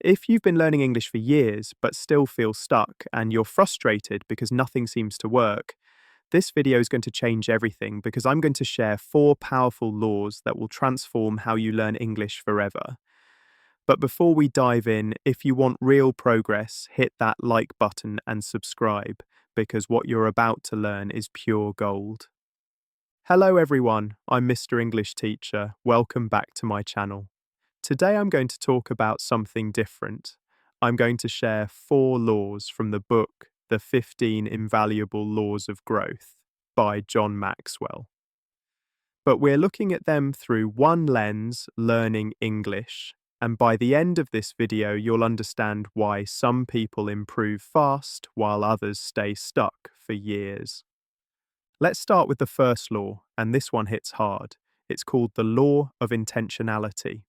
If you've been learning English for years but still feel stuck and you're frustrated because nothing seems to work, this video is going to change everything because I'm going to share 4 powerful laws that will transform how you learn English forever. But before we dive in, if you want real progress, hit that like button and subscribe because what you're about to learn is pure gold. Hello everyone, I'm Mr. English Teacher. Welcome back to my channel. Today I'm going to talk about something different. I'm going to share 4 laws from the book The 15 Invaluable Laws of Growth by John Maxwell. But we're looking at them through one lens, learning English. And by the end of this video, you'll understand why some people improve fast while others stay stuck for years. Let's start with the first law, and this one hits hard. It's called the law of intentionality.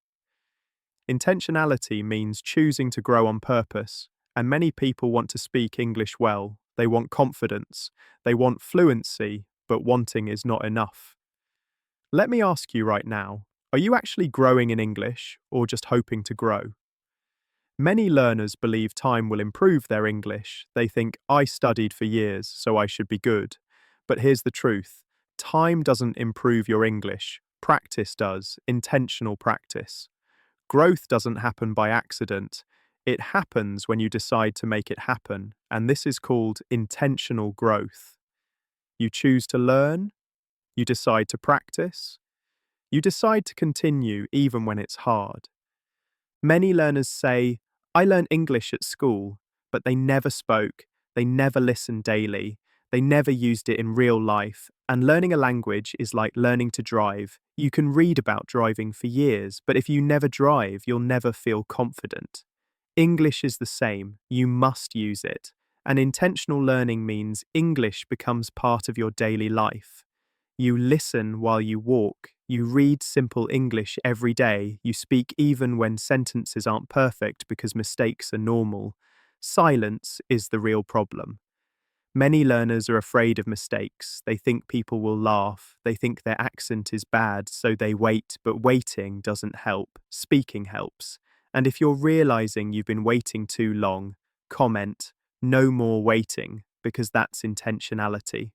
Intentionality means choosing to grow on purpose, and many people want to speak English well. They want confidence, they want fluency, but wanting is not enough. Let me ask you right now, are you actually growing in English or just hoping to grow? Many learners believe time will improve their English. They think, I studied for years, so I should be good. But here's the truth. Time doesn't improve your English. Practice does, intentional practice. Growth doesn't happen by accident. It happens when you decide to make it happen, and this is called intentional growth. You choose to learn, you decide to practice, you decide to continue even when it's hard. Many learners say, I learned English at school, but they never spoke, they never listened daily, they never used it in real life, and learning a language is like learning to drive. You can read about driving for years, but if you never drive, you'll never feel confident. English is the same, you must use it, and intentional learning means English becomes part of your daily life. You listen while you walk, you read simple English every day, you speak even when sentences aren't perfect because mistakes are normal. Silence is the real problem. Many learners are afraid of mistakes. They think people will laugh. They think their accent is bad, so they wait, but waiting doesn't help. Speaking helps. And if you're realizing you've been waiting too long, comment, no more waiting, because that's intentionality.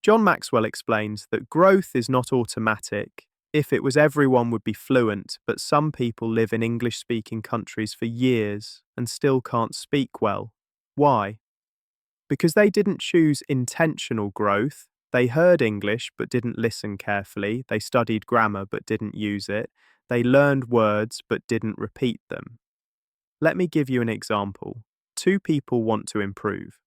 John Maxwell explains that growth is not automatic. If it was, everyone would be fluent, but some people live in English-speaking countries for years and still can't speak well. Why? Because they didn't choose intentional growth. They heard English but didn't listen carefully. They studied grammar but didn't use it. They learned words but didn't repeat them. Let me give you an example. 2 people want to improve.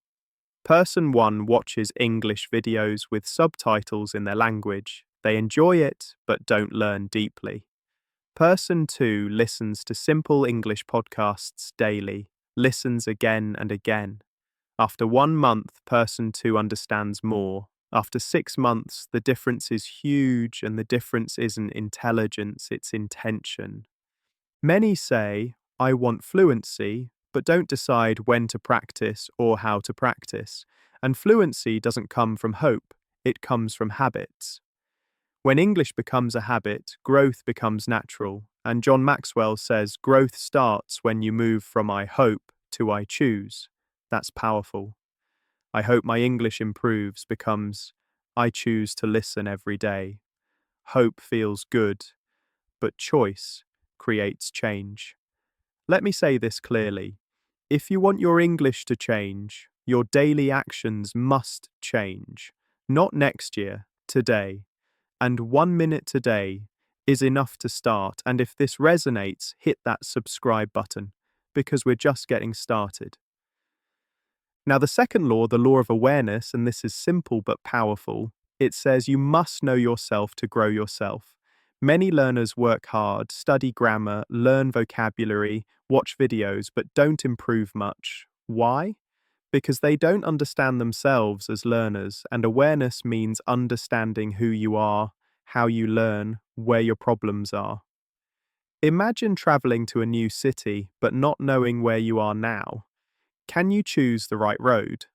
Person 1 watches English videos with subtitles in their language. They enjoy it but don't learn deeply. Person 2 listens to simple English podcasts daily, listens again and again. After 1 month, person 2 understands more. After 6 months, the difference is huge, and the difference isn't intelligence, it's intention. Many say, I want fluency, but don't decide when to practice or how to practice. And fluency doesn't come from hope, it comes from habits. When English becomes a habit, growth becomes natural. And John Maxwell says growth starts when you move from I hope to I choose. That's powerful. I hope my English improves becomes I choose to listen every day. Hope feels good, but choice creates change. Let me say this clearly. If you want your English to change, your daily actions must change. Not next year, today. And 1 minute today is enough to start. And if this resonates, hit that subscribe button because we're just getting started. Now, the second law, the law of awareness, and this is simple but powerful, it says you must know yourself to grow yourself. Many learners work hard, study grammar, learn vocabulary, watch videos, but don't improve much. Why? Because they don't understand themselves as learners, and awareness means understanding who you are, how you learn, where your problems are. Imagine traveling to a new city, but not knowing where you are now. Can you choose the right road?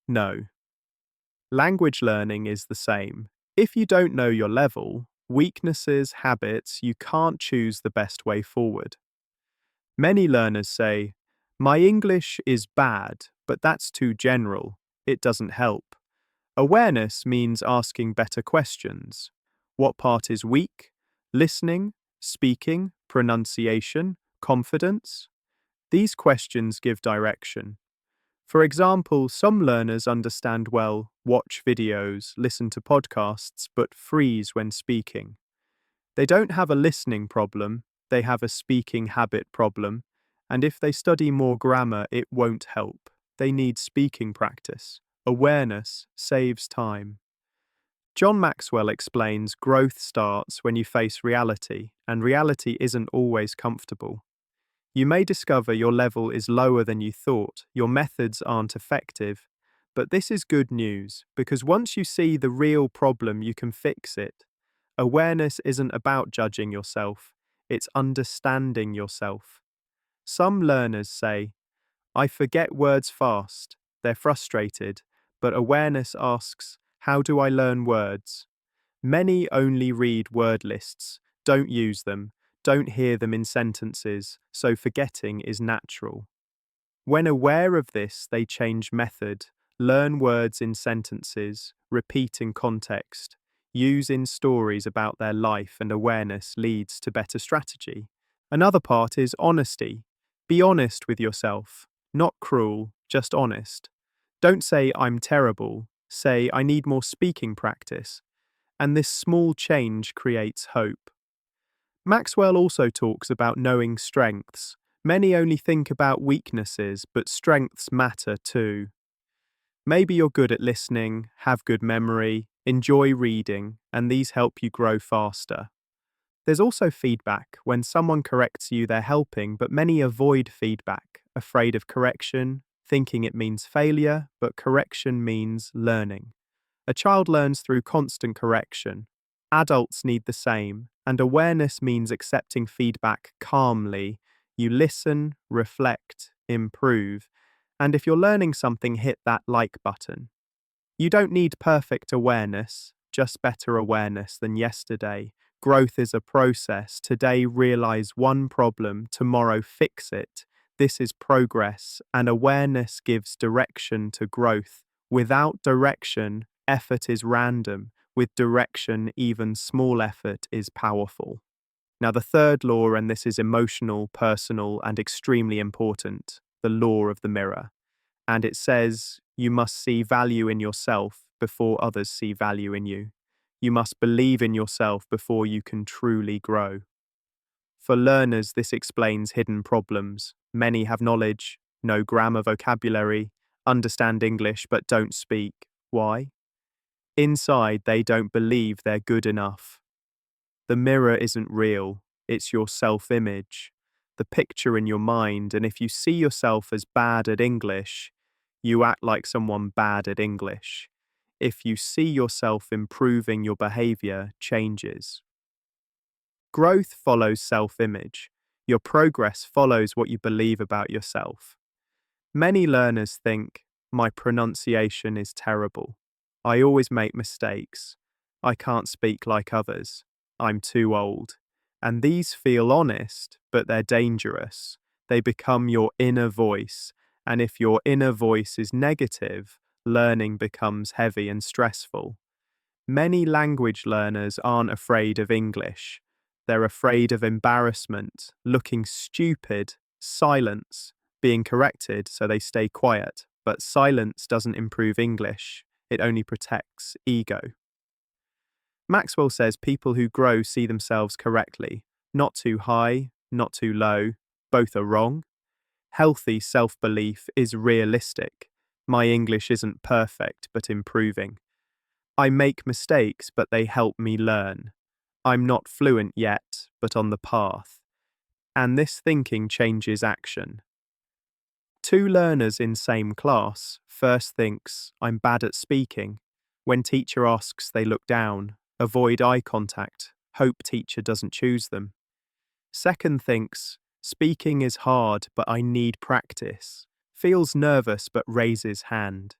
No. Language learning is the same. If you don't know your level, weaknesses, habits, you can't choose the best way forward. Many learners say, "My English is bad, but that's too general. It doesn't help." Awareness means asking better questions. What part is weak? Listening, speaking, pronunciation, confidence? These questions give direction. For example, some learners understand well, watch videos, listen to podcasts, but freeze when speaking. They don't have a listening problem, they have a speaking habit problem, and if they study more grammar, it won't help. They need speaking practice. Awareness saves time. John Maxwell explains growth starts when you face reality, and reality isn't always comfortable. You may discover your level is lower than you thought, your methods aren't effective, but this is good news because once you see the real problem, you can fix it. Awareness isn't about judging yourself, it's understanding yourself. Some learners say, "I forget words fast." They're frustrated, but awareness asks, "How do I learn words?" Many only read word lists, don't use them, don't hear them in sentences, so forgetting is natural. When aware of this, they change method, learn words in sentences, repeat in context, use in stories about their life, and awareness leads to better strategy. Another part is honesty. Be honest with yourself, not cruel, just honest. Don't say, "I'm terrible." Say, "I need more speaking practice." And this small change creates hope. Maxwell also talks about knowing strengths. Many only think about weaknesses, but strengths matter too. Maybe you're good at listening, have good memory, enjoy reading, and these help you grow faster. There's also feedback. When someone corrects you, they're helping, but many avoid feedback, afraid of correction, thinking it means failure, but correction means learning. A child learns through constant correction. Adults need the same, and awareness means accepting feedback calmly. You listen, reflect, improve, and if you're learning something, hit that like button. You don't need perfect awareness, just better awareness than yesterday. Growth is a process. Today, realize one problem, tomorrow, fix it. This is progress, and awareness gives direction to growth. Without direction, effort is random. With direction, even small effort is powerful. Now, the third law, and this is emotional, personal, and extremely important, the law of the mirror. And it says, you must see value in yourself before others see value in you. You must believe in yourself before you can truly grow. For learners, this explains hidden problems. Many have knowledge, know grammar, vocabulary, understand English, but don't speak. Why? Inside, they don't believe they're good enough. The mirror isn't real, it's your self-image, the picture in your mind, and if you see yourself as bad at English, you act like someone bad at English. If you see yourself improving, your behavior changes. Growth follows self-image. Your progress follows what you believe about yourself. Many learners think, my pronunciation is terrible. I always make mistakes. I can't speak like others. I'm too old. And these feel honest, but they're dangerous. They become your inner voice, and if your inner voice is negative, learning becomes heavy and stressful. Many language learners aren't afraid of English. They're afraid of embarrassment, looking stupid, silence, being corrected, so they stay quiet. But silence doesn't improve English, it only protects ego. Maxwell says people who grow see themselves correctly, not too high, not too low, both are wrong. Healthy self-belief is realistic. My English isn't perfect, but improving. I make mistakes, but they help me learn. I'm not fluent yet, but on the path. And this thinking changes action. Two learners in same class, first thinks, I'm bad at speaking. When teacher asks, they look down, avoid eye contact, hope teacher doesn't choose them. Second thinks, speaking is hard, but I need practice. Feels nervous but raises hand.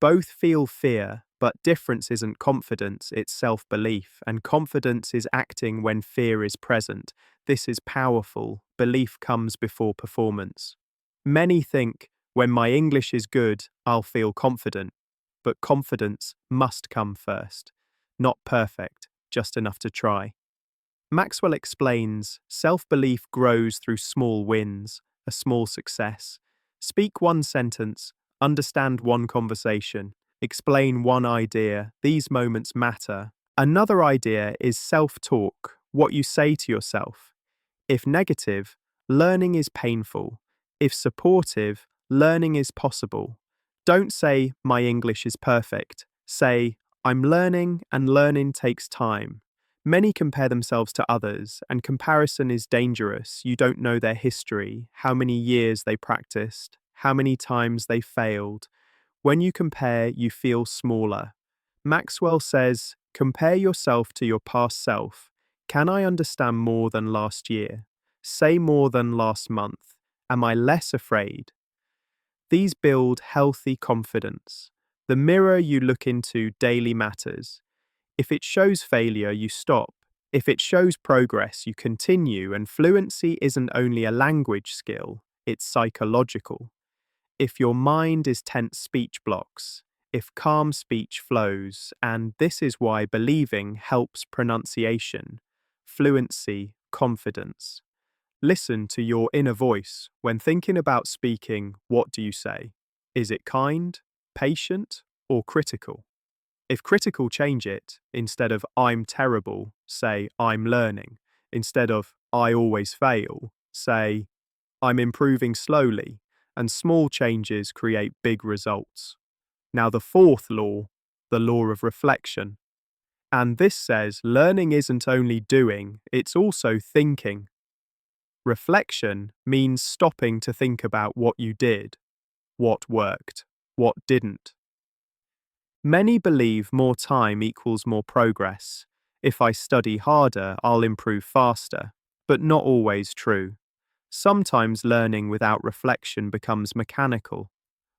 Both feel fear, but difference isn't confidence, it's self-belief, and confidence is acting when fear is present. This is powerful. Belief comes before performance. Many think, when my English is good, I'll feel confident. But confidence must come first. Not perfect, just enough to try. Maxwell explains, self-belief grows through small wins, a small success. Speak one sentence, understand one conversation, explain one idea. These moments matter. Another idea is self-talk, what you say to yourself. If negative, learning is painful. If supportive, learning is possible. Don't say, my English is perfect. Say, I'm learning and learning takes time. Many compare themselves to others, and comparison is dangerous. You don't know their history, how many years they practiced, how many times they failed. When you compare, you feel smaller. Maxwell says, compare yourself to your past self. Can I understand more than last year? Say more than last month. Am I less afraid? These build healthy confidence. The mirror you look into daily matters. If it shows failure, you stop. If it shows progress, you continue, and fluency isn't only a language skill, it's psychological. If your mind is tense speech blocks, if calm speech flows, and this is why believing helps pronunciation, fluency, confidence. Listen to your inner voice. When thinking about speaking, what do you say? Is it kind, patient, or critical? If critical, change it. Instead of I'm terrible, say I'm learning. Instead of I always fail, say I'm improving slowly. And small changes create big results. Now the fourth law, the law of reflection. And this says learning isn't only doing, it's also thinking. Reflection means stopping to think about what you did, what worked, what didn't. Many believe more time equals more progress. If I study harder, I'll improve faster, but not always true. Sometimes learning without reflection becomes mechanical.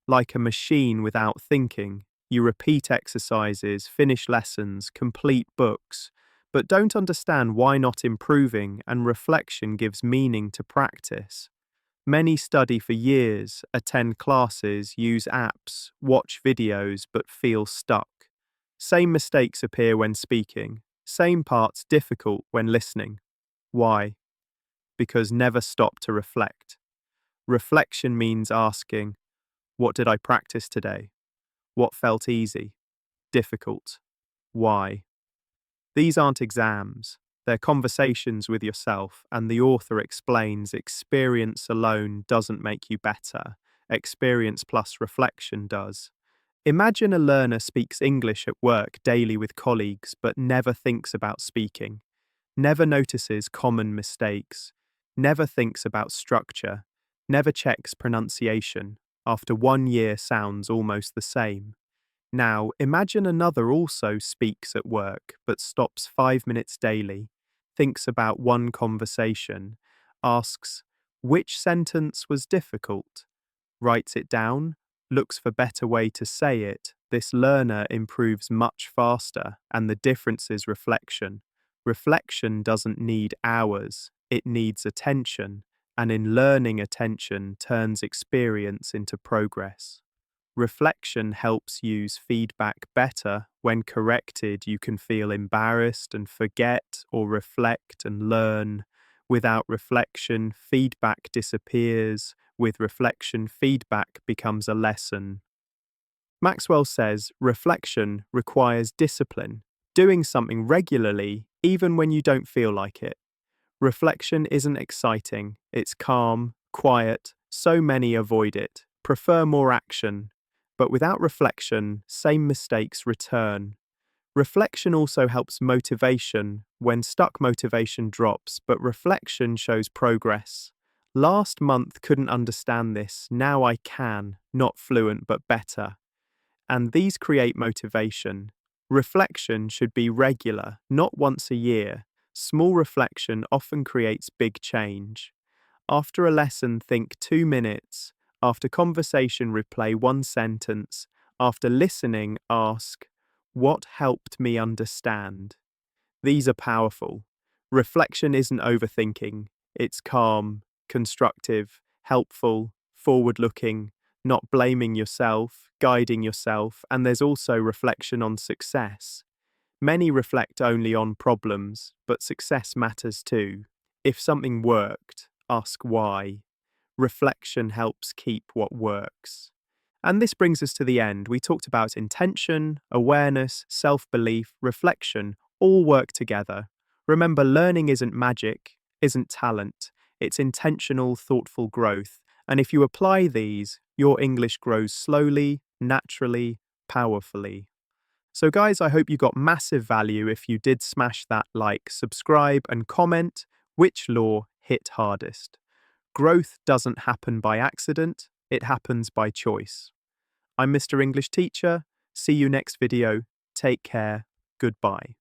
Like a machine without thinking, you repeat exercises, finish lessons, complete books, but don't understand why not improving, and reflection gives meaning to practice. Many study for years, attend classes, use apps, watch videos, but feel stuck. Same mistakes appear when speaking, same parts difficult when listening. Why? Because never stop to reflect. Reflection means asking, what did I practice today? What felt easy? Difficult? Why? These aren't exams. They're conversations with yourself, and the author explains experience alone doesn't make you better. Experience plus reflection does. Imagine a learner speaks English at work daily with colleagues but never thinks about speaking, never notices common mistakes, never thinks about structure, never checks pronunciation. After 1 year sounds almost the same. Now, imagine another also speaks at work but stops 5 minutes daily, thinks about one conversation, asks, which sentence was difficult? Writes it down, looks for better way to say it. This learner improves much faster, and the difference is reflection. Reflection doesn't need hours, it needs attention, and in learning attention turns experience into progress. Reflection helps use feedback better. When corrected, you can feel embarrassed and forget, or reflect and learn. Without reflection, feedback disappears. With reflection, feedback becomes a lesson. Maxwell says reflection requires discipline, doing something regularly, even when you don't feel like it. Reflection isn't exciting, it's calm, quiet, so many avoid it, prefer more action. But without reflection, same mistakes return. Reflection also helps motivation. When stuck, motivation drops, but reflection shows progress. Last month couldn't understand this, now I can, not fluent but better. And these create motivation. Reflection should be regular, not once a year. Small reflection often creates big change. After a lesson, think 2 minutes. After conversation, replay one sentence. After listening, ask, what helped me understand? These are powerful. Reflection isn't overthinking, it's calm, constructive, helpful, forward looking, not blaming yourself, guiding yourself, and there's also reflection on success. Many reflect only on problems, but success matters too. If something worked, ask why. Reflection helps keep what works. And this brings us to the end. We talked about intention, awareness, self-belief, reflection, all work together. Remember, learning isn't magic, isn't talent. It's intentional, thoughtful growth. And if you apply these, your English grows slowly, naturally, powerfully. So guys, I hope you got massive value. If you did, smash that like, subscribe, and comment which law hit hardest. Growth doesn't happen by accident, it happens by choice. I'm Mr. English Teacher. See you next video. Take care. Goodbye.